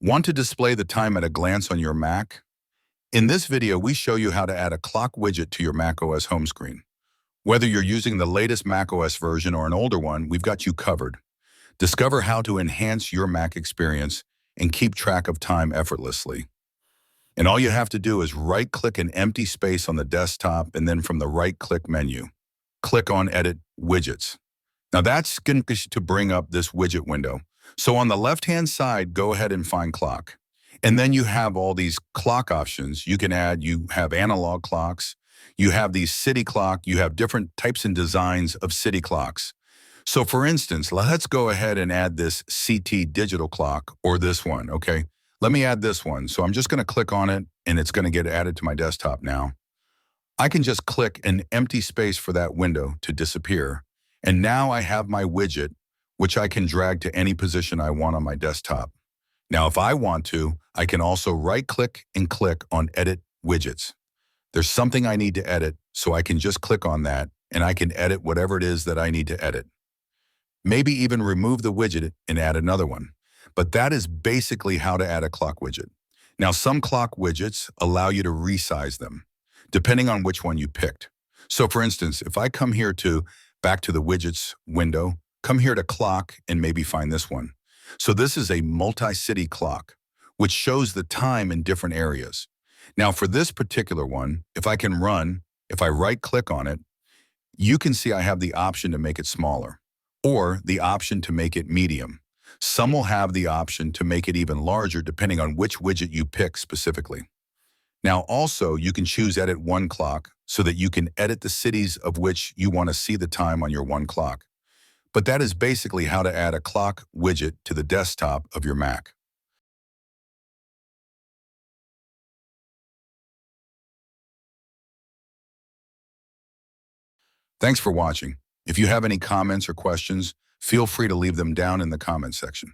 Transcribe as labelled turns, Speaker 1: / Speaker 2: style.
Speaker 1: Want to display the time at a glance on your Mac? In this video, we show you how to add a clock widget to your macOS home screen. Whether you're using the latest macOS version or an older one, we've got you covered. Discover how to enhance your Mac experience and keep track of time effortlessly. And all you have to do is right-click an empty space on the desktop, and then from the right-click menu, click on Edit Widgets. Now that's going to bring up this widget window. So on the left-hand side, go ahead and find clock. And then you have all these clock options. You have analog clocks, you have these city clock, you have different types and designs of city clocks. So for instance, let's go ahead and add this CT digital clock, or this one, okay? Let me add this one. So I'm just going to click on it, and it's going to get added to my desktop now. I can just click an empty space for that window to disappear. And now I have my widget, which I can drag to any position I want on my desktop. Now, if I want to, I can also right-click and click on Edit Widgets. There's something I need to edit, so I can just click on that, and I can edit whatever it is that I need to edit. Maybe even remove the widget and add another one. But that is basically how to add a clock widget. Now, some clock widgets allow you to resize them, depending on which one you picked. So for instance, if I come here back to the widgets window, come here to clock and maybe find this one. So this is a multi-city clock, which shows the time in different areas. Now for this particular one, if I right-click on it, you can see I have the option to make it smaller or the option to make it medium. Some will have the option to make it even larger depending on which widget you pick specifically. Now also, you can choose Edit One Clock so that you can edit the cities of which you want to see the time on your one clock. But that is basically how to add a clock widget to the desktop of your Mac. Thanks for watching. If you have any comments or questions, feel free to leave them down in the comments section.